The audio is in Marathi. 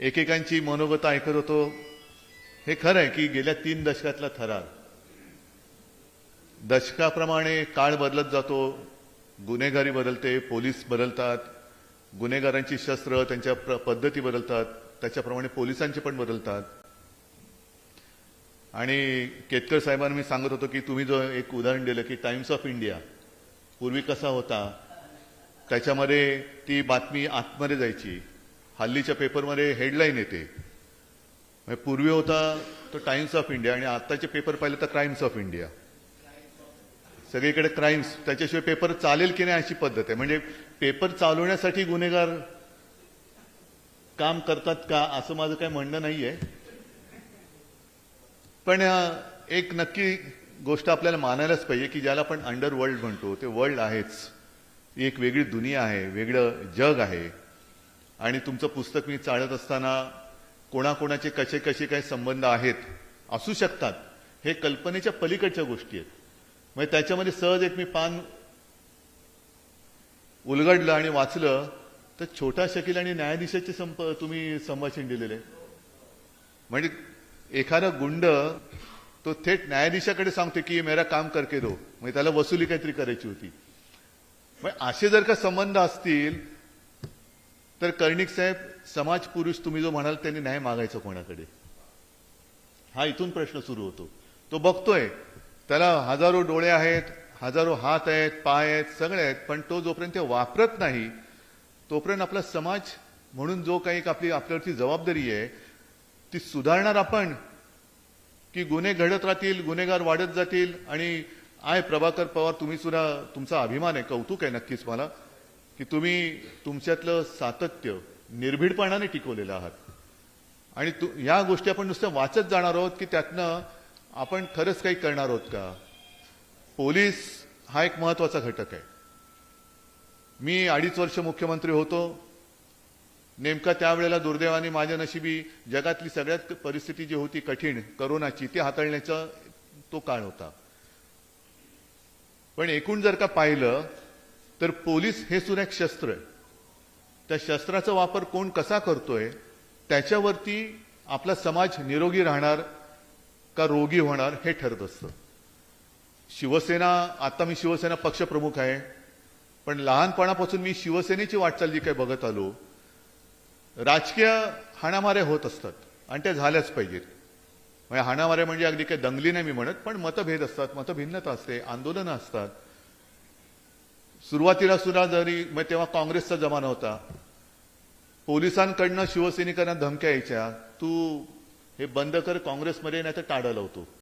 एकेकांची मनोगत ऐकत होतो. हे खरं आहे की गेल्या 3 दशकातला थरार, दशकाप्रमाणे काळ बदलत जातो, गुन्हेगारी बदलते, पोलीस बदलतात, गुन्हेगारांची शस्त्र त्यांच्या पद्धती बदलतात, त्याच्याप्रमाणे पोलिसांचे पण बदलतात. आणि केतकर साहेबांना मी सांगत होतो की तुम्ही जो एक उदाहरण दिलं की टाइम्स ऑफ इंडिया पूर्वी कसा होता, त्याच्यामध्ये ती बातमी आतमध्ये जायची, हल्लीच्या पेपरमध्ये हेडलाईन येते. पूर्वी होता तो टाइम्स ऑफ इंडिया आणि आताचे पेपर पाहिले तर क्राईम्स ऑफ इंडिया. सगळीकडे क्राईम्स, त्याच्याशिवाय पेपर चालेल की नाही अशी पद्धत आहे. म्हणजे पेपर चालवण्यासाठी गुन्हेगार काम करतात का असं माझं काही म्हणणं नाहीये. पण एक नक्की गोष्ट आपल्याला मानायलाच पाहिजे की ज्याला आपण अंडरवर्ल्ड म्हणतो ते वर्ल्ड आहेच. एक वेगळी दुनिया आहे, वेगळं जग आहे. आणि तुमचं पुस्तक मी चाळत असताना कोणाकोणाचे कसे कसे काही संबंध आहेत असू शकतात, हे कल्पनेच्या पलीकडच्या गोष्टी आहेत. म्हणजे त्याच्यामध्ये सहज एक मी पान उलगडलं आणि वाचलं तर छोटा शकील आणि न्यायाधीशाचे तुम्ही संभाषण दिलेले. म्हणजे एखादा गुंड तो थेट न्यायाधीशाकडे सांगते की मेरा काम करके दो, म्हणजे त्याला वसुली काहीतरी करायची होती. म्हणजे असे जर का संबंध असतील तर कर्णिक साहेब, समाज पुरुष तुम्ही जो म्हणाल त्यांनी न्याय मागायचा कोणाकडे, हा इथून प्रश्न सुरू होतो. तो बघतोय, त्याला हजारो डोळे आहेत, हजारो हात आहेत, पाय आहेत, सगळे आहेत, पण तो जोपर्यंत ते वापरत नाही तोपर्यंत आपला समाज म्हणून जो काही आपल्यावरती जबाबदारी आहे ती सुधारणार आपण की गुन्हे घडत राहतील, गुन्हेगार वाढत जातील. आणि प्रभाकर पवार, तुम्ही सुद्धा, तुमचा अभिमान आहे, कौतुक आहे नक्कीच मला की तुम्ही तुमच्यातलं सातत्य निर्भीडपणाने टिकवलेलं आहात. आणि या गोष्टी आपण नुसतं वाचत जाणार आहोत की त्यातनं आपण खरंच काही करणार आहोत का. पोलीस हा एक महत्वाचा घटक आहे. मी 2.5 वर्ष मुख्यमंत्री होतो. नेमका त्यावेळेला दुर्दैवाने माझ्या नशिबी जगातली सगळ्यात परिस्थिती जी होती कठीण, करोनाची, ती हाताळण्याचा तो काळ होता. पण एकूण जर का पाहिलं तर पोलीस हे सुद्धा एक शस्त्र आहे. त्या शस्त्राचा वापर कोण कसा करतोय त्याच्यावरती आपला समाज निरोगी राहणार का रोगी होणार हे ठरत असतं. शिवसेना, आता मी शिवसेना पक्षप्रमुख आहे, पण लहानपणापासून मी शिवसेनेची वाटचाल जी काही बघत आलो, राजकीय हाणामाऱ्या होत असतात आणि त्या झाल्याच पाहिजेत. म्हणजे हाणामाऱ्या म्हणजे अगदी काही दंगली नाही मी म्हणत, पण मतभेद असतात, मतभिन्नता असते, आंदोलनं असतात. सुरुवातीला सुद्धा जरी तेव्हा काँग्रेसचा जमाना होता, पोलिसांकडनं शिवसैनिकांना धमक्या यायच्या, तू हे बंद कर काँग्रेसमध्ये, नाही तर टाळा लावतो.